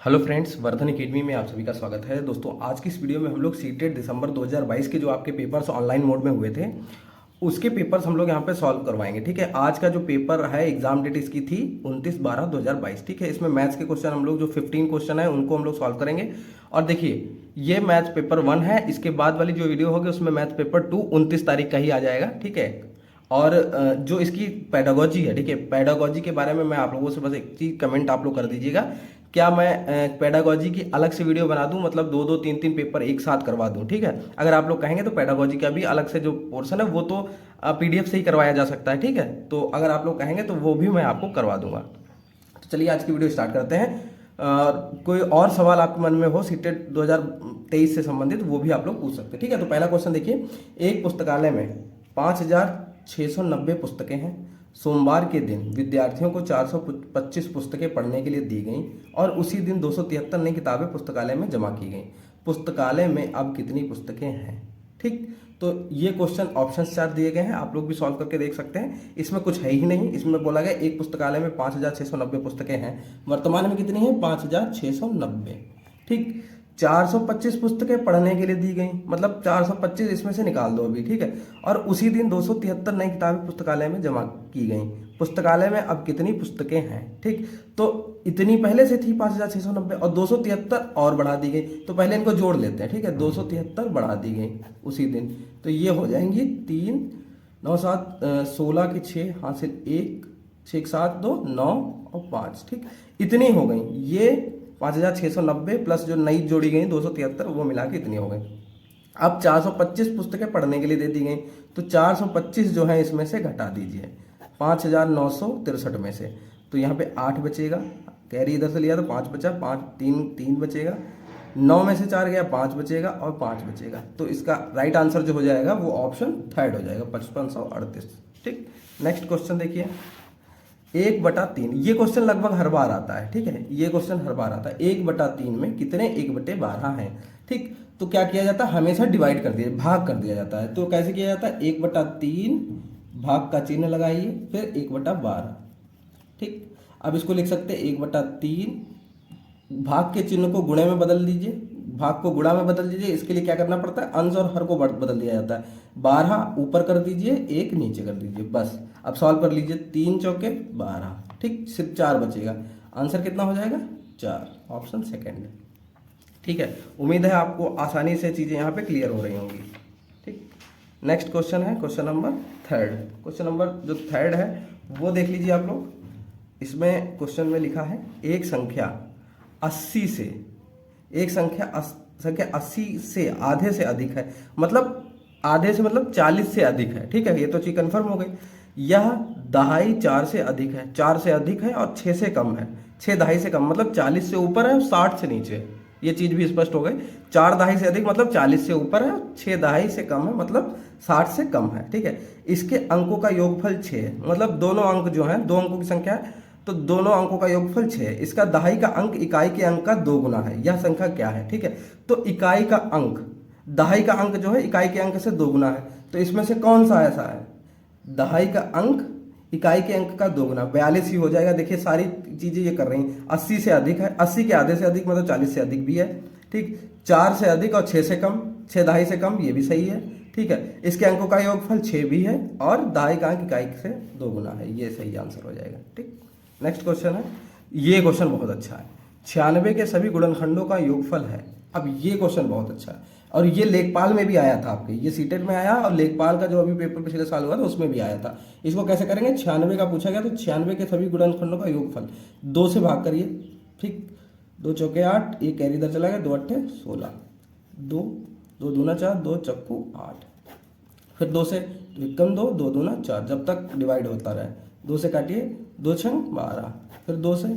Hello friends, Vardhan academy में आप सभी का स्वागत है। दोस्तों, आज की इस वीडियो में हम लोग सीटेट दिसंबर 2022 के जो आपके पेपर्स ऑनलाइन मोड में हुए थे उसके पेपर्स हम लोग यहाँ पे सॉल्व करवाएंगे। ठीक है, आज का जो पेपर है एग्जाम डेट इसकी थी 29/12/2022। ठीक है, इसमें मैथ्स के क्वेश्चन हम लोग जो 15 क्वेश्चन है उनको हम लोग सॉल्व करेंगे। और देखिए, ये मैथ्स पेपर 1 है, इसके बाद वाली जो वीडियो होगी उसमें मैथ्स पेपर 2 29 तारीख का ही आ जाएगा। ठीक है, और जो इसकी पेडागोजी है, ठीक है, पेडागोजी के बारे में मैं आप लोगों से बस एक चीज कमेंट आप लोग कर दीजिएगा, क्या मैं पेडागोजी की अलग से वीडियो बना दूं, मतलब दो दो तीन तीन पेपर एक साथ करवा दूं। ठीक है, अगर आप लोग कहेंगे तो पेडागोजी का भी अलग से जो पोर्शन है वो तो पीडीएफ से ही करवाया जा सकता है। ठीक है, तो अगर आप लोग कहेंगे तो वो भी मैं आपको करवा दूंगा। तो चलिए आज की वीडियो स्टार्ट करते हैं। कोई और सवाल आपके मन में हो सीटेट 2023 से संबंधित वो भी आप लोग पूछ सकते हैं। ठीक है, तो पहला क्वेश्चन देखिए, एक पुस्तकालय में 5,690 पुस्तकें हैं। सोमवार के दिन विद्यार्थियों को 425 पुस्तकें पढ़ने के लिए दी गईं और उसी दिन 273 नई किताबें पुस्तकालय में जमा की गईं। पुस्तकालय में अब कितनी पुस्तकें हैं? ठीक, तो ये क्वेश्चन ऑप्शन 4 दिए गए हैं, आप लोग भी सॉल्व करके देख सकते हैं। इसमें कुछ है ही नहीं, इसमें बोला गया एक पुस्तकालय में 5,690 पुस्तकें हैं। वर्तमान में कितनी है? 5,690। ठीक, 425 पुस्तकें पढ़ने के लिए दी गई, मतलब 425 इसमें से निकाल दो अभी। ठीक है, और उसी दिन 273 नई किताबें पुस्तकालय में जमा की गई। पुस्तकालय में अब कितनी पुस्तकें हैं? ठीक, तो इतनी पहले से थी 5,690 और 273 और बढ़ा दी गई, तो पहले इनको जोड़ लेते हैं। ठीक है, 273 बढ़ा दी गई उसी दिन, तो ये हो जाएंगी 3 9 7 16 के 6 हासिल 1 6 7 2 9 और 5। ठीक, इतनी हो गई। ये 5,690 प्लस जो नई जोड़ी गई 273, वो मिला के इतनी हो गई। अब 425 पुस्तकें पढ़ने के लिए दे दी गई, तो 425 जो है इसमें से घटा दीजिए 5,963 में से, तो यहाँ पे 8 बचेगा। कैरी इधर से लिया तो 5 बचा, 5 3 बचेगा। 9 में से 4 गया, 5 बचेगा और 5 बचेगा। तो इसका राइट आंसर जो हो जाएगा वो ऑप्शन 3 हो जाएगा, 5538। ठीक, नेक्स्ट क्वेश्चन देखिए, 1/3। ये क्वेश्चन लगभग हर बार आता है। ठीक है, ये क्वेश्चन हर बार आता है। 1/3 में कितने 1/12 हैं? ठीक, तो क्या किया जाता है? हमेशा डिवाइड कर दिया, भाग कर दिया जाता है। तो कैसे किया जाता है? 1/3 भाग का चिन्ह लगाइए, फिर 1/12। ठीक, अब इसको लिख सकते हैं 1/3 भाग के चिन्ह को गुणे में बदल दीजिए, भाग को गुणा में बदल दीजिए। इसके लिए क्या करना पड़ता है? अंश और हर को बदल दिया जाता है। 12 ऊपर कर दीजिए, 1 नीचे कर दीजिए, बस। अब सॉल्व कर लीजिए, 3 चौके 12। ठीक, सिर्फ 4 बचेगा। आंसर कितना हो जाएगा? 4, ऑप्शन सेकेंड। ठीक है, उम्मीद है आपको आसानी से चीज़ें यहाँ पे क्लियर हो रही होंगी। ठीक, नेक्स्ट क्वेश्चन है क्वेश्चन नंबर 3। क्वेश्चन नंबर जो 3 है वो देख लीजिए आप लोग। इसमें क्वेश्चन में लिखा है एक संख्या 80 से, एक संख्या 80 से आधे से अधिक है, मतलब आधे से मतलब 40 से अधिक है। ठीक है, ये तो चीज कंफर्म हो गई। यह दहाई 4 से अधिक है, 4 से अधिक है और 6 से कम है। 6 दहाई से कम मतलब 40 से ऊपर है और 60 से नीचे है। ये चीज भी स्पष्ट हो गई। 4 दहाई से अधिक मतलब 40 से ऊपर है, 6 दहाई से कम है मतलब 60 से कम है। ठीक है, इसके अंकों का योगफल 6 है, मतलब दोनों अंक जो है, 2 अंकों की संख्या है तो दोनों अंकों का योगफल 6 है। इसका दहाई का अंक इकाई के अंक का 2 गुना है। यह संख्या क्या है? ठीक है, तो इकाई का अंक, दहाई का अंक जो है इकाई के अंक से 2 गुना है, तो इसमें से कौन सा ऐसा है? दहाई का अंक इकाई के अंक का 2 गुना, 42 ही हो जाएगा। देखिए सारी चीजें ये कर रही हैं। 80 से अधिक है, 80 के आधे से अधिक मतलब 40 से अधिक भी है। ठीक, 4 से अधिक और 6 से कम, 6 दहाई से कम, ये भी सही है। ठीक है, इसके अंकों का योगफल 6 भी है और दहाई का अंक इकाई से 2 गुना है, ये सही आंसर हो जाएगा। ठीक, नेक्स्ट क्वेश्चन है, ये क्वेश्चन बहुत अच्छा है। 96 के सभी गुणनखंडों का योगफल है। अब ये क्वेश्चन बहुत अच्छा है और ये लेखपाल में भी आया था आपके, ये सीटेट में आया और लेखपाल का जो अभी पेपर पिछले साल हुआ था उसमें भी आया था। इसको कैसे करेंगे? 96 का पूछा गया तो 96 के सभी गुणनखंडों का योगफल 2 से भाग करिए। ठीक, 2 चौके 8, एक कैरी इधर चला गया, 2 अट्ठे 16, 2 2 दूना 4, 2 चक्कू 8, फिर 2 से कम 2, 2 दूना 4, जब तक डिवाइड होता रहे। 2 से काटिए, 2 छंग 12, फिर 2 से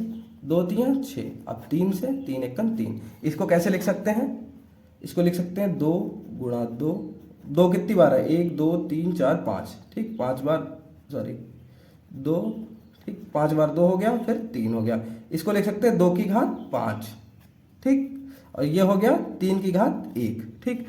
2 3 6, अब 3 से 3 एकम 3। इसको कैसे लिख सकते हैं? इसको लिख सकते हैं 2 गुणा 2, 2 कितनी बार है? 1 2 3 4 5। ठीक, 5 बार, सॉरी 2। ठीक, 5 बार 2 हो गया, फिर 3 हो गया। इसको लिख सकते हैं 2 की घात 5। ठीक, और ये हो गया 3 की घात 1। ठीक,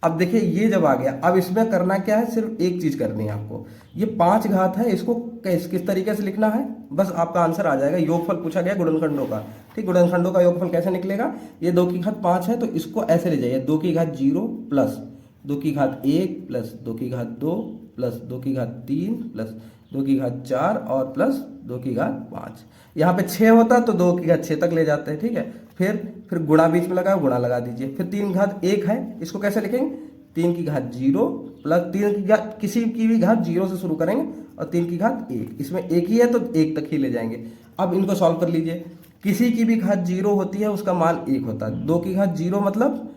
अब देखिए ये जब आ गया, अब इसमें करना क्या है, सिर्फ एक चीज करनी है आपको। ये 5 घात है, इसको किस तरीके से लिखना है, बस आपका आंसर आ जाएगा। योगफल पूछा गया गुणनखंडों का, ठीक, गुणनखंडों का योगफल कैसे निकलेगा। ये 2 की घात 5 है तो इसको ऐसे ले जाइए, 2 की घात 0 प्लस 2 की घात 1 प्लस 2 की घात 2 प्लस 2 की घात 3 प्लस 2 की घात 4 और प्लस 2 की घात 5। यहाँ पे 6 होता तो 2 की घात 6 तक ले जाते हैं, ठीक है। फिर गुणा बीच में लगा, गुणा लगा दीजिए। फिर 3 घात 1 है, इसको कैसे लिखेंगे, 3 की घात 0 प्लस 3 की घात, किसी की भी घात 0 से शुरू करेंगे और 3 की घात 1, इसमें एक ही है तो 1 तक ही ले जाएंगे। अब इनको सॉल्व कर लीजिए। किसी की भी घात 0 होती है उसका मान 1 होता है। 2 की घात 0 मतलब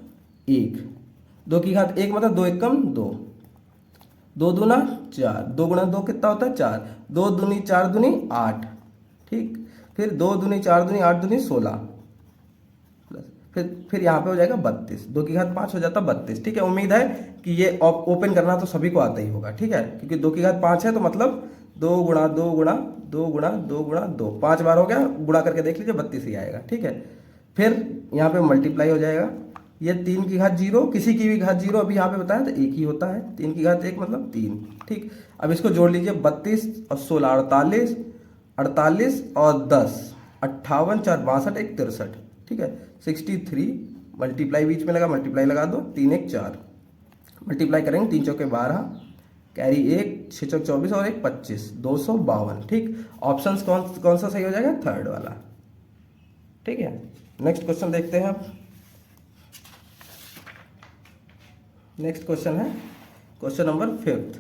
1, 2 की घात 1 मतलब 2 एकम 2, 2 दूना 4, 2 गुणा 2 कितना होता है 4, 2 दूनी 4 दूनी 8, ठीक। फिर 2 दूनी 4 दूनी 8 दूनी 16, फिर यहाँ पे हो जाएगा 32, 2 की घात 5 हो जाता 32, ठीक है। उम्मीद है कि ये ओपन करना तो सभी को आता ही होगा, ठीक है, क्योंकि 2 की घात 5 है तो मतलब 2 गुणा 2 गुणा 2 गुणा 2 गुणा 2, 5 बार हो गया, गुणा करके देख लीजिए 32 ही आएगा, ठीक है। फिर यहाँ पे मल्टीप्लाई हो जाएगा, ये 3 की घात 0, किसी की भी घात 0 अभी यहाँ पे बताया तो 1 ही होता है, 3 की घात 1 मतलब 3, ठीक। अब इसको जोड़ लीजिए, 32 और 16 48, 48 और 10 58, 4 62, 1 63, ठीक है, 63। मल्टीप्लाई बीच में लगा, मल्टीप्लाई लगा दो, 3 1 4, मल्टीप्लाई करेंगे 3 चौके 12, कैरी 1 6 चौक 24 और 1 25, 252, ठीक। ऑप्शन कौन सा सही हो जाएगा, थर्ड वाला, ठीक है। नेक्स्ट क्वेश्चन देखते हैं आप। नेक्स्ट क्वेश्चन है क्वेश्चन नंबर 5।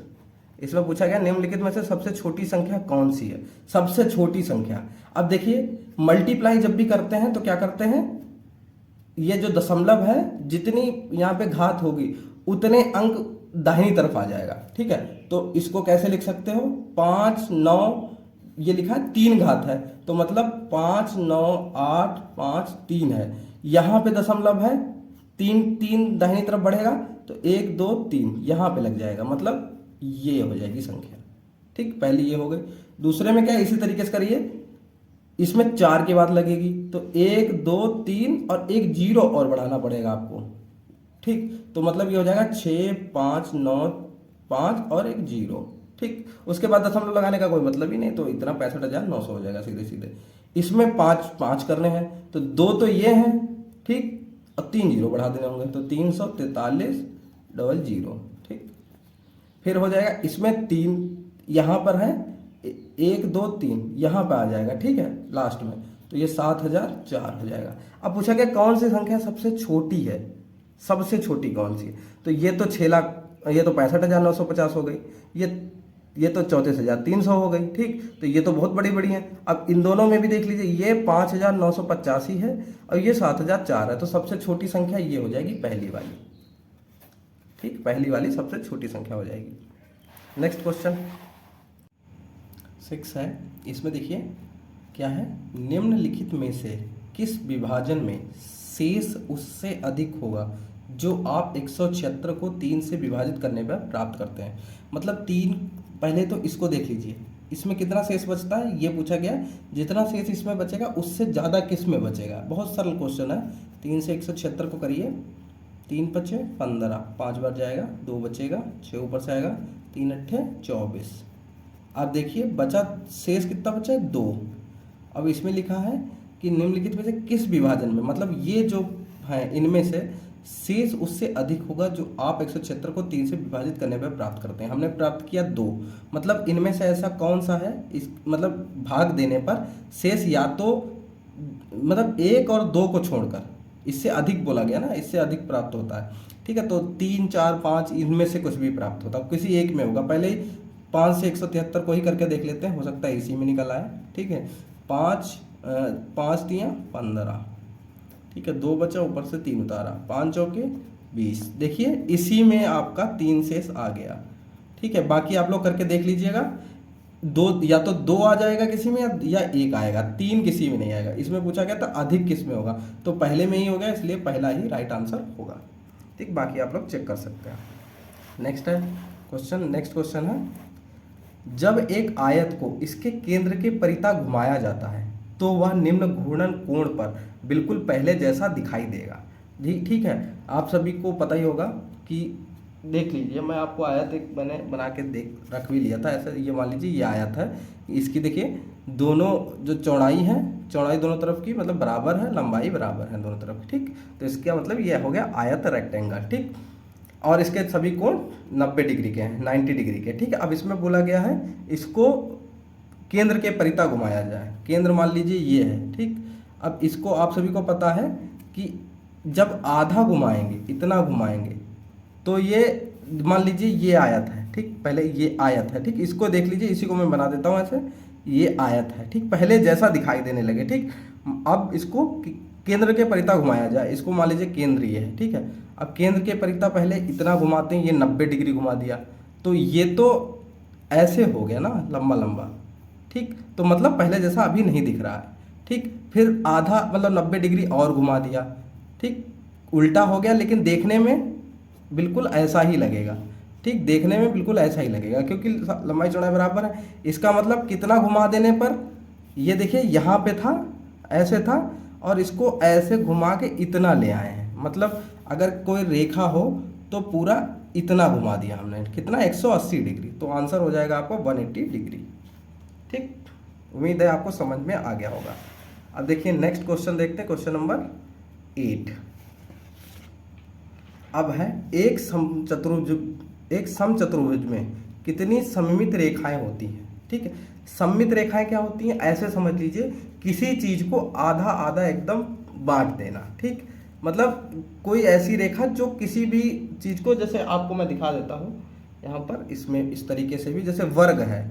इसमें पूछा गया निम्नलिखित में से सबसे छोटी संख्या कौन सी है, सबसे छोटी संख्या। अब देखिए मल्टीप्लाई जब भी करते हैं तो क्या करते हैं, ये जो दशमलव है जितनी यहाँ पे घात होगी उतने अंक दाहिनी तरफ आ जाएगा, ठीक है। तो इसको कैसे लिख सकते हो, 5 9, ये लिखा है 3 घात है तो मतलब 5 9 8 5 3 है, यहाँ पे दशमलव है, 3 दाहिनी तरफ बढ़ेगा तो 1 2 3 यहाँ पे लग जाएगा, मतलब ये हो जाएगी संख्या, ठीक। पहली ये हो गई। दूसरे में क्या है, इसी तरीके से करिए, इसमें 4 के बाद लगेगी तो 1 2 3 और एक 0 और बढ़ाना पड़ेगा आपको, ठीक। तो मतलब ये हो जाएगा 6 5 9 5 और एक 0, ठीक। उसके बाद दशमलव लगाने का कोई मतलब ही नहीं, तो इतना 65,900 हो जाएगा सीधे सीधे। इसमें 5 करने हैं तो 2 तो ये हैं, ठीक, और 3 0 बढ़ा देने होंगे तो 343 0, ठीक। फिर हो जाएगा इसमें 3 यहाँ पर है, 1 2 3 यहाँ पर आ जाएगा, ठीक है, लास्ट में, तो ये 7004 हो जाएगा। अब पूछा गया कौन सी संख्या सबसे छोटी है, सबसे छोटी कौन सी है, तो ये तो 6 लाख, ये तो 65,950 हो गई, ये तो 34,300 हो गई, ठीक। तो ये तो बहुत बड़ी बड़ी है। अब इन दोनों में भी देख लीजिए, ये 5,985 है और ये 7,004 है, तो सबसे छोटी संख्या ये हो जाएगी पहली वाली, ठीक, पहली वाली सबसे छोटी संख्या हो जाएगी। नेक्स्ट क्वेश्चन 6 है, इसमें देखिए क्या है, निम्नलिखित में से किस विभाजन में शेष उससे अधिक होगा जो आप 176 को 3 से विभाजित करने पर प्राप्त करते हैं। मतलब 3, पहले तो इसको देख लीजिए, इसमें कितना शेष बचता है ये पूछा गया, जितना शेष इसमें बचेगा उससे ज़्यादा किस में बचेगा। बहुत सरल क्वेश्चन है। 3 से 176 को करिए, 3 5 15, 5 बार जाएगा, 2 बचेगा, 6 ऊपर से आएगा, 3 8 24। अब देखिए बचा शेष कितना बचा है, 2। अब इसमें लिखा है कि निम्नलिखित में से किस विभाजन में, मतलब ये जो है इनमें से शेष उससे अधिक होगा जो आप 176 को 3 से विभाजित करने पर प्राप्त करते हैं। हमने प्राप्त किया 2, मतलब इनमें से ऐसा कौन सा है, इस मतलब भाग देने पर शेष या तो मतलब 1 और 2 को छोड़कर इससे अधिक बोला गया ना, इससे अधिक प्राप्त होता है, ठीक है। तो 3 4 5 इनमें से कुछ भी प्राप्त होता है, किसी एक में होगा। पहले ही 5 से 173 को ही करके देख लेते हैं, हो सकता है इसी में निकल आए, ठीक है। 5 3 15, ठीक है, 2 बचा, ऊपर से 3 उतारा, 5 चौके 20। देखिए इसी में आपका 3 शेष आ गया, ठीक है। बाकी आप लोग करके देख लीजिएगा, 2 या तो 2 आ जाएगा किसी में या 1 आएगा, 3 किसी में नहीं आएगा। इसमें पूछा गया था अधिक किस में होगा, तो पहले में ही हो गया, इसलिए पहला ही राइट आंसर होगा, ठीक। बाकी आप लोग चेक कर सकते हैं। नेक्स्ट है क्वेश्चन, नेक्स्ट क्वेश्चन है, जब एक आयत को इसके केंद्र के परिता घुमाया जाता है तो वह निम्न घूर्णन कोण पर बिल्कुल पहले जैसा दिखाई देगा। जी ठीक है, आप सभी को पता ही होगा कि देख लीजिए, मैं आपको आयत एक मैंने बना के देख रख भी लिया था ऐसा, ये मान लीजिए ये आयत है, इसकी देखिए दोनों जो चौड़ाई है, चौड़ाई दोनों तरफ की मतलब बराबर है, लंबाई बराबर है दोनों तरफ, ठीक। तो इसका मतलब ये हो गया आयत रेक्टेंगल, ठीक। और इसके सभी कोण 90 डिग्री के हैं, 90 डिग्री के, ठीक है। अब इसमें बोला गया है इसको केंद्र के परिता घुमाया जाए, केंद्र मान लीजिए ये है, ठीक। अब इसको आप सभी को पता है कि जब आधा घुमाएंगे, इतना घुमाएंगे, तो ये मान लीजिए ये आयत है, ठीक। पहले ये आयत है, ठीक। इसको देख लीजिए, इसी को मैं बना देता हूँ ऐसे, ये आयत है, ठीक। पहले जैसा दिखाई देने लगे, ठीक। अब इसको केंद्र के परिता घुमाया जाए, इसको मान लीजिए केंद्र ये है, ठीक है। अब केंद्र के परिता पहले इतना घुमाते हैं, ये 90 डिग्री घुमा दिया, तो ये तो ऐसे हो गया ना लंबा लंबा, ठीक। तो मतलब पहले जैसा अभी नहीं दिख रहा है, ठीक। फिर आधा मतलब 90 डिग्री और घुमा दिया, ठीक। उल्टा हो गया, लेकिन देखने में बिल्कुल ऐसा ही लगेगा, ठीक। देखने में बिल्कुल ऐसा ही लगेगा क्योंकि लंबाई चौड़ाई बराबर है। इसका मतलब कितना घुमा देने पर, ये देखिए यहाँ पे था, ऐसे था, और इसको ऐसे घुमा के इतना ले आए हैं। मतलब अगर कोई रेखा हो तो पूरा इतना घुमा दिया हमने, कितना 180 डिग्री। तो आंसर हो जाएगा आपको 180 डिग्री, ठीक। उम्मीद है आपको समझ में आ गया होगा। अब देखिए नेक्स्ट क्वेश्चन देखते हैं, क्वेश्चन नंबर 8। अब है एक समचतुर्भुज में कितनी सममित रेखाएं होती हैं, ठीक है। सममित रेखाएं क्या होती हैं, ऐसे समझ लीजिए किसी चीज को आधा आधा एकदम बांट देना, ठीक। मतलब कोई ऐसी रेखा जो किसी भी चीज को, जैसे आपको मैं दिखा देता हूं यहाँ पर, इसमें इस तरीके से भी, जैसे वर्ग है,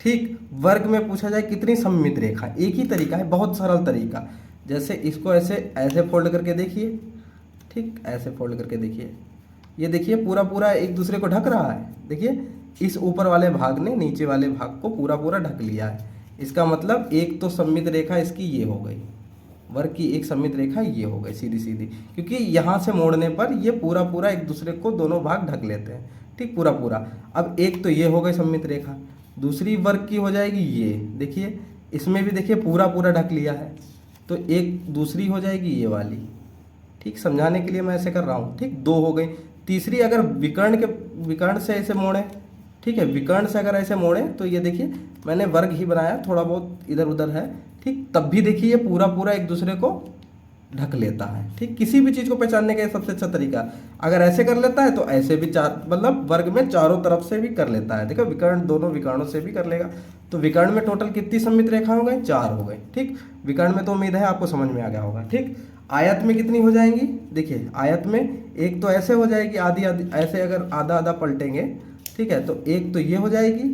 ठीक। वर्ग में पूछा जाए कितनी सममित रेखा, एक ही तरीका है, बहुत सरल तरीका। जैसे इसको ऐसे ऐसे फोल्ड करके देखिए, ठीक, ऐसे फोल्ड करके देखिए, ये देखिए पूरा पूरा एक दूसरे को ढक रहा है। देखिए इस ऊपर वाले भाग ने नीचे वाले भाग को पूरा पूरा ढक लिया है। इसका मतलब एक तो सममित रेखा इसकी ये हो गई, वर्ग की एक सममित रेखा ये हो गई सीधी सीधी, क्योंकि यहाँ से मोड़ने पर ये पूरा पूरा एक दूसरे को दोनों भाग ढक लेते हैं, ठीक, पूरा पूरा। अब एक तो ये हो गई सममित रेखा, दूसरी वर्ग की हो जाएगी ये, देखिए इसमें भी देखिए पूरा पूरा ढक लिया है, तो एक दूसरी हो जाएगी ये वाली, ठीक। समझाने के लिए मैं ऐसे कर रहा हूँ, ठीक। दो हो गई। तीसरी अगर विकर्ण से ऐसे मोड़े, ठीक है, विकर्ण से अगर ऐसे मोड़े तो ये देखिए मैंने वर्ग ही बनाया, थोड़ा बहुत इधर उधर है, ठीक। तब भी देखिए ये पूरा पूरा एक दूसरे को ढक लेता है, ठीक। किसी भी चीज़ को पहचानने का सबसे अच्छा तरीका, अगर ऐसे कर लेता है तो ऐसे भी चार, मतलब वर्ग में चारों तरफ से भी कर लेता है। देखो विकर्ण दोनों विकर्णों से भी कर लेगा। तो विकर्ण में टोटल कितनी सममित रेखा हो गई, 4 हो गई, ठीक। विकर्ण में तो उम्मीद है आपको समझ में आ गया होगा, ठीक। आयत में कितनी हो जाएंगी, देखिए आयत में एक तो ऐसे हो जाएगी आधी आधी, ऐसे अगर आधा आधा पलटेंगे, ठीक है, तो एक तो ये हो जाएगी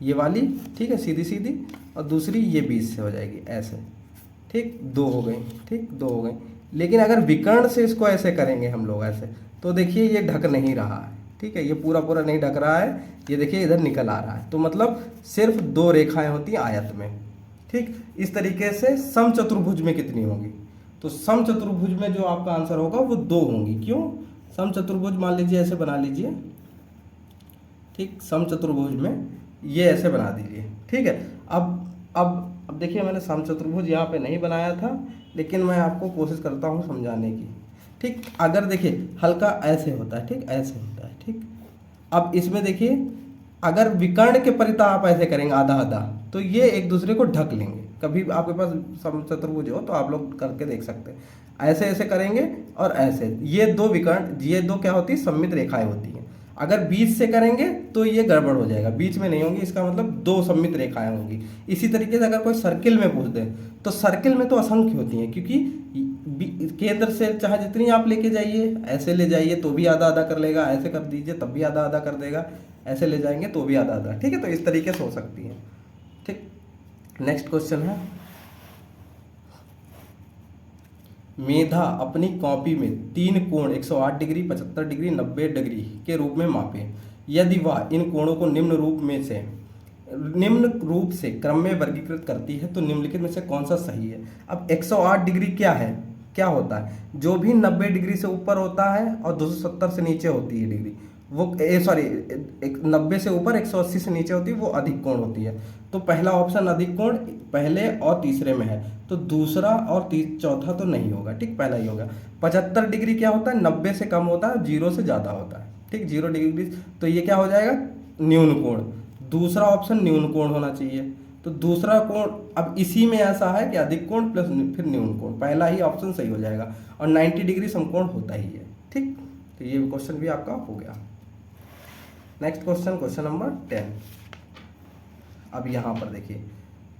ये वाली, ठीक है, सीधी सीधी, और दूसरी ये बीच से हो जाएगी ऐसे, ठीक। 2 हो गई, ठीक, 2 हो गई। लेकिन अगर विकर्ण से इसको ऐसे करेंगे हम लोग ऐसे, तो देखिए ये ढक नहीं रहा है, ठीक है, ये पूरा पूरा नहीं ढक रहा है, ये देखिए इधर निकल आ रहा है। तो मतलब सिर्फ 2 रेखाएं होती हैं आयत में, ठीक। इस तरीके से समचतुर्भुज में कितनी होंगी, तो समचतुर्भुज में जो आपका आंसर होगा वो 2 होंगी। क्यों, समचतुर्भुज मान लीजिए ऐसे बना लीजिए, ठीक। समचतुर्भुज में ये ऐसे बना दीजिए, ठीक है। अब देखिए मैंने समचतुर्भुज यहाँ पे नहीं बनाया था, लेकिन मैं आपको कोशिश करता हूँ समझाने की, ठीक। अगर देखिए हल्का ऐसे होता है, ठीक, ऐसे होता है, ठीक। अब इसमें देखिए अगर विकर्ण के परिता आप ऐसे करेंगे आधा आधा, तो ये एक दूसरे को ढक लेंगे। कभी आपके पास समचतुर्भुज हो तो आप लोग करके देख सकते हैं, ऐसे ऐसे करेंगे और ऐसे, ये 2 विकर्ण, ये 2 क्या होती है, सममित रेखाएं होती हैं। अगर बीच से करेंगे तो ये गड़बड़ हो जाएगा, बीच में नहीं होंगी, इसका मतलब 2 सममित रेखाएं होंगी। इसी तरीके से अगर कोई सर्किल में पूछ दे तो सर्किल में तो असंख्य होती हैं, क्योंकि केंद्र से चाहे जितनी आप लेके जाइए, ऐसे ले जाइए तो भी आधा आधा कर लेगा, ऐसे कर दीजिए तब भी आधा आधा कर देगा, ऐसे ले जाएंगे तो भी आधा आधा, ठीक है। तो इस तरीके से हो सकती है, ठीक। नेक्स्ट क्वेश्चन है, मेधा अपनी कॉपी में 3 कोण 108 डिग्री, 75 डिग्री, 90 डिग्री के रूप में मापे। यदि वह इन कोणों को निम्न रूप से क्रम में वर्गीकृत करती है तो निम्नलिखित में से कौन सा सही है। अब 108 डिग्री क्या है, क्या होता है, जो भी 90 डिग्री से ऊपर होता है और 270 से नीचे होती है डिग्री, वो सॉरी 90 से ऊपर 180 से नीचे होती है वो अधिक कोण होती है। तो पहला ऑप्शन अधिक कोण पहले और तीसरे में है, तो दूसरा और चौथा तो नहीं होगा, ठीक, पहला ही होगा। 75 डिग्री क्या होता है, 90 से कम होता है, 0 से ज़्यादा होता है, ठीक, 0 डिग्री। तो ये क्या हो जाएगा, न्यून कोण। दूसरा ऑप्शन न्यून कोण होना चाहिए। तो दूसरा कोण, अब इसी में ऐसा है कि अधिक कोण प्लस फिर न्यून कोण, पहला ही ऑप्शन सही हो जाएगा। और 90 डिग्री समकोण होता ही है, ठीक। तो ये क्वेश्चन भी आपका हो गया। Next question, question number 10। अब यहाँ पर देखिए,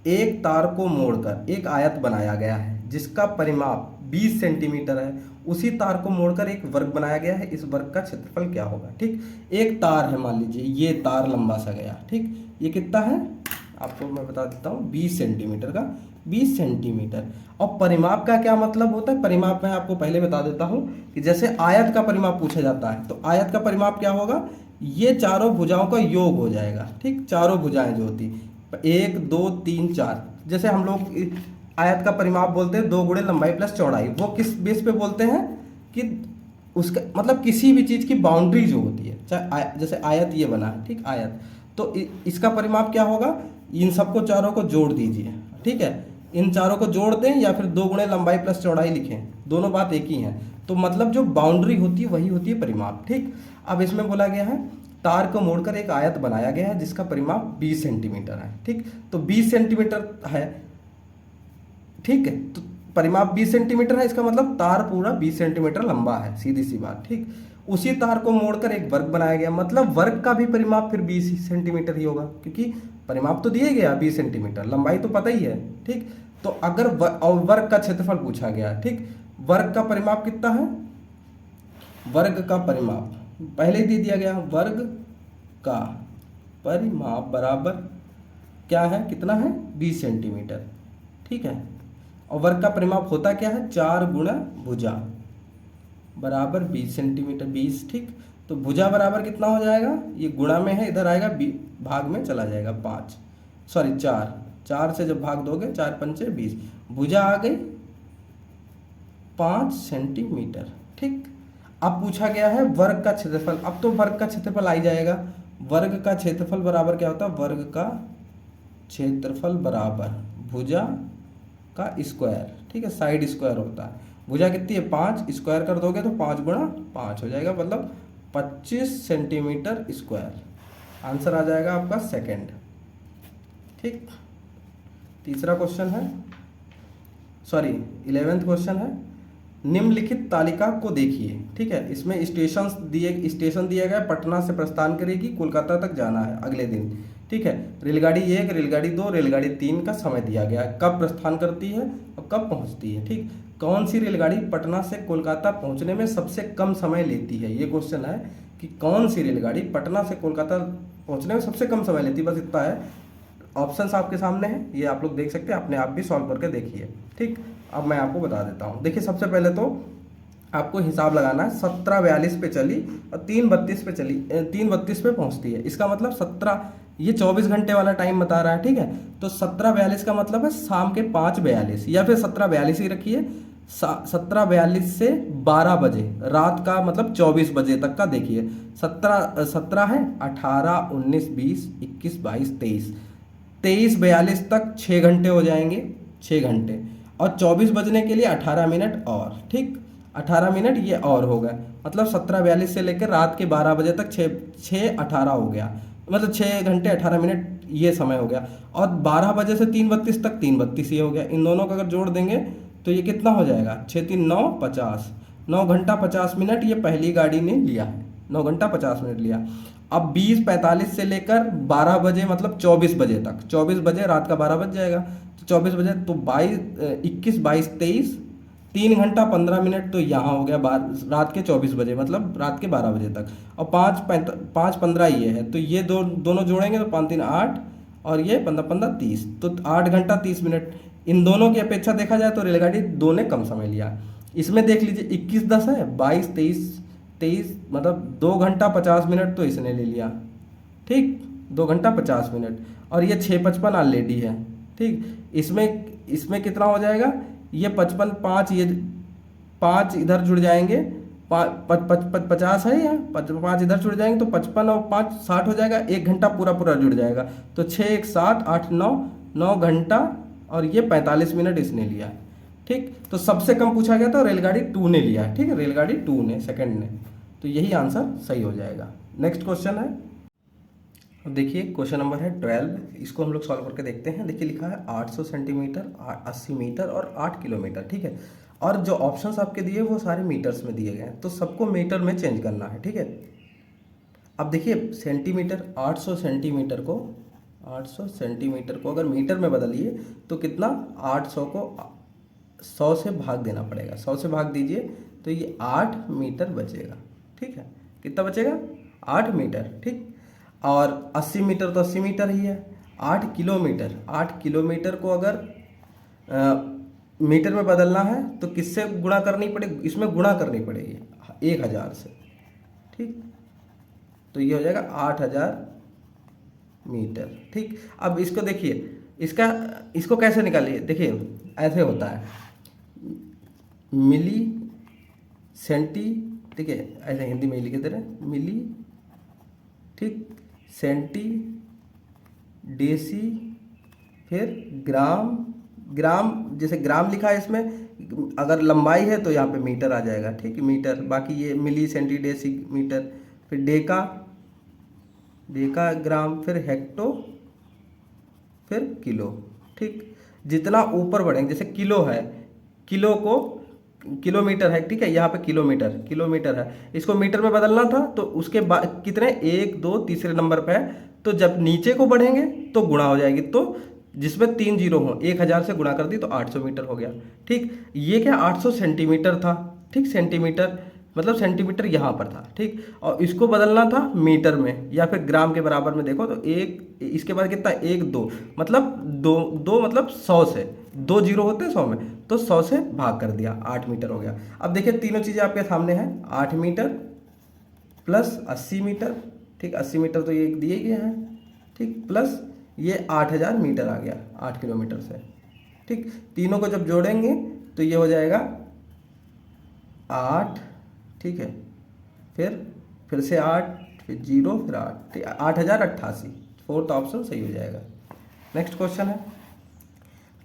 एक तार को मोड़कर एक आयत बनाया गया है जिसका परिमाप 20 सेंटीमीटर है। उसी तार को मोड़कर एक वर्ग बनाया गया है, इस वर्ग का क्षेत्रफल क्या होगा, ठीक। एक तार है, मान लीजिए ये तार लंबा सा गया, ठीक, ये कितना है आपको मैं बता देता हूँ, 20 सेंटीमीटर का, 20 सेंटीमीटर। और परिमाप का क्या मतलब होता है, परिमाप मैं आपको पहले बता देता हूँ कि जैसे आयत का परिमाप पूछा जाता है तो आयत का परिमाप क्या होगा, ये चारों भुजाओं का योग हो जाएगा, ठीक, चारों भुजाएं जो होती 1 2 3 4, जैसे हम लोग आयत का परिमाप बोलते हैं 2 गुणे लंबाई प्लस चौड़ाई, वो किस बेस पे बोलते हैं कि उसका मतलब किसी भी चीज़ की बाउंड्री जो होती है, चाहे जैसे आयत ये बना है, ठीक, आयत, तो इसका परिमाप क्या होगा, इन सबको चारों को जोड़ दीजिए, ठीक है, इन चारों को जोड़ दें या फिर 2 गुणे लंबाई प्लस चौड़ाई लिखें, दोनों बात एक ही है। तो मतलब जो बाउंड्री होती है वही होती है परिमाप, ठीक। अब इसमें बोला गया है तार को मोड़कर एक आयत बनाया गया है जिसका परिमाप 20 सेंटीमीटर है, ठीक। तो 20 सेंटीमीटर है, ठीक है, तो परिमाप 20 सेंटीमीटर है, इसका मतलब तार पूरा 20 सेंटीमीटर लंबा है, सीधी सी बात, ठीक। उसी तार को मोड़कर एक वर्ग बनाया गया, मतलब वर्ग का भी परिमाप फिर 20 सेंटीमीटर ही होगा, क्योंकि परिमाप तो दिए गया 20 सेंटीमीटर, लंबाई तो पता ही है, ठीक। तो अगर वर्ग का क्षेत्रफल पूछा गया, ठीक, वर्ग का परिमाप कितना है, वर्ग का परिमाप पहले ही दे दिया गया, वर्ग का परिमाप बराबर क्या है, कितना है, 20 सेंटीमीटर, ठीक है। और वर्ग का परिमाप होता क्या है, 4 गुणा भुजा बराबर 20 सेंटीमीटर, 20, ठीक। तो भुजा बराबर कितना हो जाएगा, ये गुणा में है, इधर आएगा भाग में चला जाएगा 5, सॉरी 4, 4 से जब भाग दोगे 4 पंचे 20, भुजा आ गई 5 सेंटीमीटर, ठीक। अब पूछा गया है वर्ग का क्षेत्रफल, अब तो वर्ग का क्षेत्रफल आ ही जाएगा। वर्ग का क्षेत्रफल बराबर क्या होता है, वर्ग का क्षेत्रफल बराबर भुजा का स्क्वायर, ठीक है, साइड स्क्वायर होता है। भुजा कितनी है 5, स्क्वायर कर दोगे तो 5 गुणा 5 हो जाएगा, मतलब 25 सेंटीमीटर स्क्वायर। आंसर आ जाएगा आपका सेकंड, ठीक। तीसरा क्वेश्चन है, सॉरी 11वां क्वेश्चन है, निम्नलिखित तालिका को देखिए, ठीक है। इसमें स्टेशन दिया गया, पटना से प्रस्थान करेगी, कोलकाता तक जाना है अगले दिन, ठीक है। रेलगाड़ी 1, रेलगाड़ी 2, रेलगाड़ी 3 का समय दिया गया है, कब प्रस्थान करती है और कब पहुंचती है, ठीक। कौन सी रेलगाड़ी पटना से कोलकाता पहुंचने में सबसे कम समय लेती है, ये क्वेश्चन है कि कौन सी रेलगाड़ी पटना से कोलकाता पहुंचने में सबसे कम समय लेती है, बस इतना है। ऑप्शंस आपके सामने हैं, ये आप लोग देख सकते हैं, अपने आप भी सॉल्व करके देखिए, ठीक। अब मैं आपको बता देता हूँ, देखिए सबसे पहले तो आपको हिसाब लगाना है, 17:42 पे चली और 3:32 पे चली, 3:32 पे पहुँचती है, इसका मतलब 17, ये 24 घंटे वाला टाइम बता रहा है, ठीक है। तो 17:42 का मतलब है शाम के 5:42 या फिर 17:42 ही रखिए, 17:42 से 12 बजे रात का, मतलब 24 बजे तक का देखिए, 17 है, 18 19 20 21 22 23, 23:42 तक 6 घंटे हो जाएंगे, 6 घंटे, और 24 बजने के लिए 18 मिनट और, ठीक, 18 मिनट ये और होगा, मतलब 17:42 से लेकर रात के 12 बजे तक 6:18 हो गया, मतलब 6 घंटे 18 मिनट ये समय हो गया। और 12 बजे से 3:32 तक 3:32 ये हो गया, इन दोनों का अगर जोड़ देंगे तो ये कितना हो जाएगा, 6 3 9 50, 9 घंटा 50 मिनट ये पहली गाड़ी ने लिया है, 9 घंटा 50 मिनट लिया। अब 20:45 से लेकर 12 बजे मतलब 24 बजे तक, 24 बजे रात का 12 बज जाएगा, तो 24 बजे तो 21 22 23, 3 घंटा 15 मिनट तो यहाँ हो गया रात के 24 बजे मतलब रात के 12 बजे तक, और 5 15 ये है, तो ये दोनों जोड़ेंगे तो 5 3 8 और ये 15 15 30, तो 8 घंटा 30 मिनट। इन दोनों की अपेक्षा देखा जाए तो रेलगाड़ी 2 ने कम समय लिया। इसमें देख लीजिए 21 10 है, 22 23 मतलब 2 घंटा 50 मिनट तो इसने ले लिया, ठीक, 2 घंटा 50 मिनट, और ये 6:55 ऑलरेडी है, ठीक। इसमें कितना हो जाएगा, ये 55 5 ये 5 इधर जुड़ जाएंगे, 50 है, या 5 इधर जुड़ जाएंगे तो 55 और 5 60 हो जाएगा, 1 घंटा पूरा पूरा जुड़ जाएगा। तो 6 1 7 8 9 9 घंटा और ये 45 मिनट इसने लिया है। ठीक, तो सबसे कम पूछा गया तो रेलगाड़ी 2 ने लिया है। ठीक है, रेलगाड़ी 2 ने, सेकंड ने, तो यही आंसर सही हो जाएगा। नेक्स्ट क्वेश्चन है, देखिए क्वेश्चन नंबर है 12, इसको हम लोग सॉल्व करके देखते हैं। देखिए लिखा है 800 सेंटीमीटर, 80 मीटर और 8 किलोमीटर। ठीक है, और जो ऑप्शंस आपके दिए वो सारे मीटर्स में दिए गए हैं, तो सबको मीटर में चेंज करना है। ठीक है, अब देखिए सेंटीमीटर, 800 सेंटीमीटर को अगर मीटर में बदलिए तो कितना, 800 को 100 से भाग देना पड़ेगा। 100 से भाग दीजिए तो ये 8 मीटर बचेगा। ठीक है, कितना बचेगा, 8 मीटर। ठीक, और 80 मीटर तो 80 मीटर ही है। 8 किलोमीटर को अगर मीटर में बदलना है तो किससे गुणा करनी पड़ेगी, इसमें गुणा करनी पड़ेगी 1000 से। ठीक, तो ये हो जाएगा 8000 मीटर। ठीक, अब इसको देखिए, इसको कैसे निकालिए, देखिए ऐसे होता है, मिली सेंटी, ठीक है, ऐसे हिंदी में ही लिखे दे रहे हैं, मिली, ठीक, सेंटी, डेसी, फिर ग्राम, जैसे ग्राम लिखा है इसमें, अगर लंबाई है तो यहाँ पे मीटर आ जाएगा। ठीक, मीटर, बाकी ये मिली, सेंटी, डेसी, मीटर, फिर डेका, ग्राम, फिर हेक्टो, फिर किलो। ठीक, जितना ऊपर बढ़ेंगे, जैसे किलो है, किलो को किलोमीटर है, ठीक है, यहाँ पे किलोमीटर है, इसको मीटर में बदलना था तो उसके बाद कितने, 1 2 तीसरे नंबर पे है, तो जब नीचे को बढ़ेंगे तो गुणा हो जाएगी, तो जिसमें 3 जीरो हो, 1000 से गुणा कर दी तो 800 मीटर हो गया। ठीक, ये क्या 800 सेंटीमीटर था। ठीक, सेंटीमीटर मतलब सेंटीमीटर यहाँ पर था। ठीक, और इसको बदलना था मीटर में या फिर ग्राम के बराबर में, देखो तो एक, इसके बाद कितना, 1 2 मतलब दो मतलब 100 से, 2 जीरो होते हैं 100 में, तो 100 से भाग कर दिया, 8 मीटर हो गया। अब देखिए तीनों चीज़ें आपके सामने हैं, 8 मीटर प्लस 80 मीटर। ठीक, 80 मीटर तो ये दिए गए हैं। ठीक, प्लस ये 8000 मीटर आ गया 8 किलोमीटर से। ठीक, तीनों को जब जोड़ेंगे तो ये हो जाएगा 8। ठीक है, फिर से 8, फिर 0, फिर 8, ठीक, 8088, फोर्थ ऑप्शन सही हो जाएगा। नेक्स्ट क्वेश्चन है,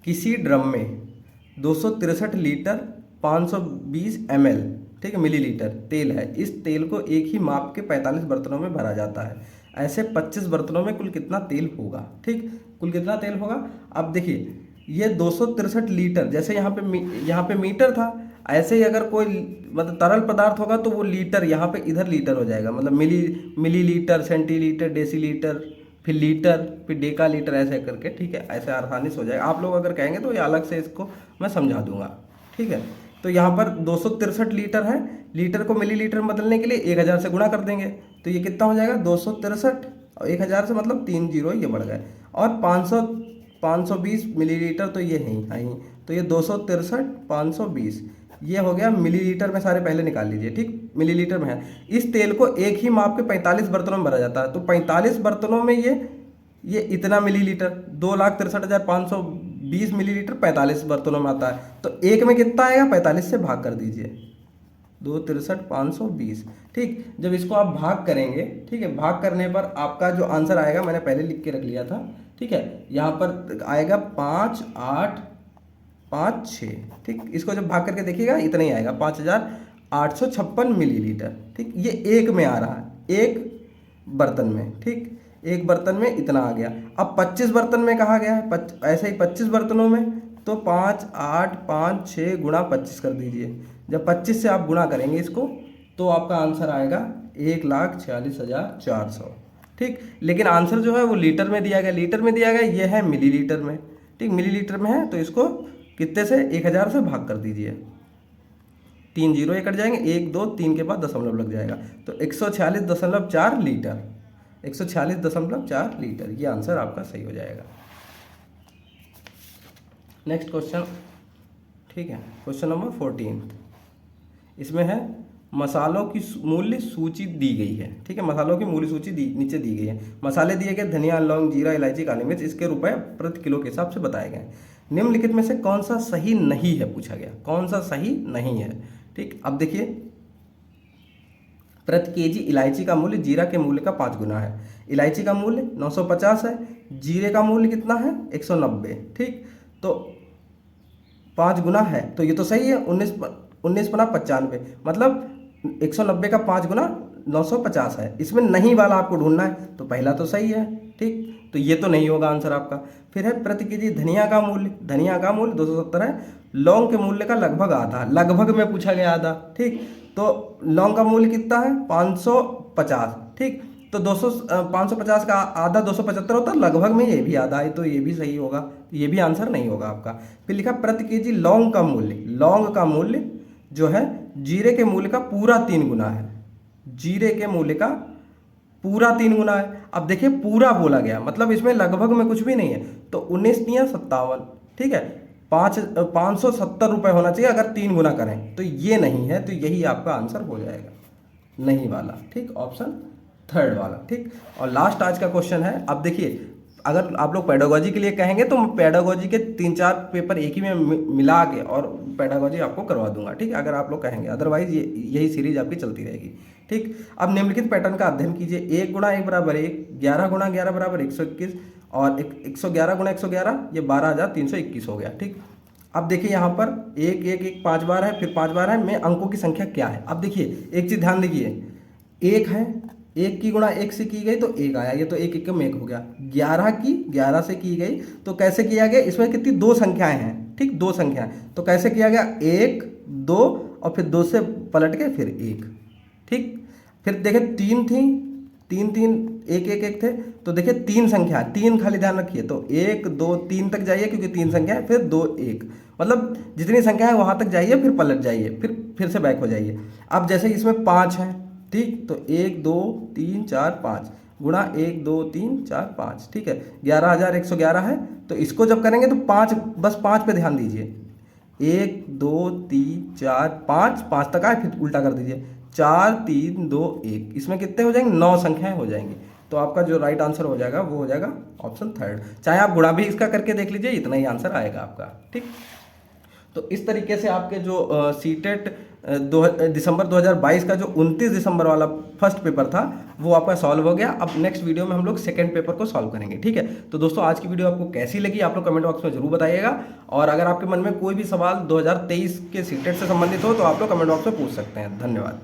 किसी ड्रम में 263 लीटर 520 ml, ठीक है, मिलीलीटर तेल है। इस तेल को एक ही माप के 45 बर्तनों में भरा जाता है। ऐसे 25 बर्तनों में कुल कितना तेल होगा। ठीक, कुल कितना तेल होगा। अब देखिए ये 263 लीटर, जैसे यहाँ पे मीटर था, ऐसे ही अगर कोई मतलब तरल पदार्थ होगा तो वो लीटर, यहाँ पे इधर लीटर हो जाएगा, मतलब मिलीलीटर, सेंटीलीटर, डेसीलीटर, फिर लीटर, फिर डेका लीटर, ऐसे करके। ठीक है, ऐसे आसानी से हो जाएगा। आप लोग अगर कहेंगे तो ये अलग से इसको मैं समझा दूंगा। ठीक है, तो यहाँ पर 263 लीटर है, लीटर को मिलीलीटर में बदलने के लिए 1000 से गुणा कर देंगे, तो ये कितना हो जाएगा, 263 और 1000 से मतलब 3 जीरो ये बढ़ गए, और 520 मिलीलीटर तो ये है ही, तो ये 263 520 ये हो गया मिलीलीटर में, सारे पहले निकाल लीजिए। ठीक, मिलीलीटर में है। इस तेल को एक ही माप के 45 बर्तनों में भरा जाता है, तो 45 बर्तनों में ये इतना मिलीलीटर, 2,63,520 मिलीलीटर 45 बर्तनों में आता है, तो एक में कितना आएगा, 45 से भाग कर दीजिए, 2,63,520। ठीक, जब इसको आप भाग करेंगे, ठीक है, भाग करने पर आपका जो आंसर आएगा, मैंने पहले लिख के रख लिया था। ठीक है, यहाँ पर आएगा 5 8 5 6। ठीक, इसको जब भाग करके देखिएगा इतना ही आएगा, 5856 मिलीलीटर। ठीक, ये एक में आ रहा है, एक बर्तन में। ठीक, एक बर्तन में इतना आ गया। अब 25 बर्तन में कहा गया है, ऐसे ही 25 बर्तनों में, तो 5 8 5 6 गुणा 25 कर दीजिए। जब 25 से आप गुणा करेंगे इसको तो आपका आंसर आएगा 1,46,400। ठीक, लेकिन आंसर जो है वो लीटर में दिया गया, ये है मिलीलीटर में। ठीक, मिलीलीटर में है, तो इसको कितने से, 1000 से भाग कर दीजिए, 3 जीरो ये कट जाएंगे, 1 2 3 के बाद दशमलव लग जाएगा, तो 146.4 लीटर, 146.4 लीटर, ये आंसर आपका सही हो जाएगा। नेक्स्ट क्वेश्चन, ठीक है, क्वेश्चन नंबर 14, इसमें है मसालों की मूल्य सूची दी गई है। ठीक है, मसालों की मूल्य सूची नीचे दी गई है। मसाले दिए गए, धनिया, लौंग, जीरा, इलायची, काली मिर्च, इसके रुपए प्रति किलो के हिसाब से बताए गए। निम्नलिखित में से कौन सा सही नहीं है, पूछा गया, कौन सा सही नहीं है। ठीक, अब देखिए प्रति केजी इलायची का मूल्य जीरा के मूल्य का 5 गुना है। इलायची का मूल्य 950 है, जीरे का मूल्य कितना है 190। ठीक, तो 5 गुना है तो ये तो सही है। 19 बना 95, मतलब 190 का 5 गुना 950 है। इसमें नहीं वाला आपको ढूंढना है, तो पहला तो सही है। ठीक, तो ये तो नहीं होगा आंसर आपका। फिर है प्रति केजी धनिया का मूल्य, धनिया का मूल्य 270 है, लौंग के मूल्य का लगभग आधा, लगभग में पूछा गया आधा। ठीक, तो लौंग का मूल्य कितना है 550। ठीक, तो 550 का आधा 275 होता है, लगभग में ये भी आधा है, तो ये भी सही होगा, ये भी आंसर नहीं होगा आपका। फिर लिखा प्रति केजी लौंग का मूल्य, लौंग का मूल्य जो है जीरे के मूल्य का पूरा 3 गुना है, जीरे के मूल्य का पूरा 3 गुना है। अब देखिए पूरा बोला गया, मतलब इसमें लगभग में कुछ भी नहीं है, तो 19 तिया 57। ठीक है, 570 रुपये होना चाहिए अगर 3 गुना करें, तो ये नहीं है, तो यही आपका आंसर हो जाएगा, नहीं वाला। ठीक, ऑप्शन थर्ड वाला। ठीक, और लास्ट आज का क्वेश्चन है। अब देखिए अगर आप लोग पेडागोजी के लिए कहेंगे तो मैं पेडागोजी के 3-4 पेपर एक ही में मिला के और पेडागोजी आपको करवा दूंगा। ठीक, अगर आप लोग कहेंगे, अदरवाइज यही सीरीज आपकी चलती रहेगी। ठीक, अब निम्नलिखित पैटर्न का अध्ययन कीजिए। 1 गुणा 1 बराबर 1, 11 गुणा 11 बराबर 121 और 111 गुणा 111 ये 12,321 हो गया। ठीक, अब देखिए यहाँ पर 1 1 1 5 बार है, फिर 5 बार है, में अंकों की संख्या क्या है। अब देखिए एक चीज़ ध्यान दीजिए, 1 है, 1 की गुणा 1 से की गई तो 1 आया, ये तो 1 1 में 1 हो गया। 11 की 11 से की गई तो कैसे किया गया, इसमें कितनी 2 संख्याएं हैं। ठीक, 2 संख्याएं, तो कैसे किया गया 1 2 और फिर 2 से पलट के फिर 1। ठीक, फिर देखिए 3 थी, 3 3 1 1 1 थे, तो देखिए 3 संख्या, 3 खाली ध्यान रखिए, तो 1 2 3 तक जाइए क्योंकि 3 संख्या है, फिर 2 1, मतलब जितनी संख्या है वहां तक जाइए, फिर पलट जाइए, फिर से बैक हो जाइए। अब जैसे इसमें 5 है, ठीक, तो 1 2 3 4 5 गुणा 1 2 3 4 5। ठीक है, 11,111 है, तो इसको जब करेंगे तो 5, बस 5 पे ध्यान दीजिए। 1 2 3 4 5, 5 तक आए, फिर उल्टा कर दीजिए, 4 3 2 1, इसमें कितने हो जाएंगे 9 संख्याएं हो जाएंगी। तो आपका जो राइट आंसर हो जाएगा वो हो जाएगा ऑप्शन थर्ड। चाहे आप गुणा भी इसका करके देख लीजिए, इतना ही आंसर आएगा आपका। ठीक, तो इस तरीके से आपके जो सीटेट दिसंबर 2022 का जो 29 दिसंबर वाला फर्स्ट पेपर था वो आपका सॉल्व हो गया। अब नेक्स्ट वीडियो में हम लोग सेकंड पेपर को सॉल्व करेंगे। ठीक है, तो दोस्तों आज की वीडियो आपको कैसी लगी आप लोग कमेंट बॉक्स में जरूर बताइएगा, और अगर आपके मन में कोई भी सवाल 2023 के सीटेट से संबंधित हो तो आप लोग कमेंट बॉक्स में पूछ सकते हैं। धन्यवाद।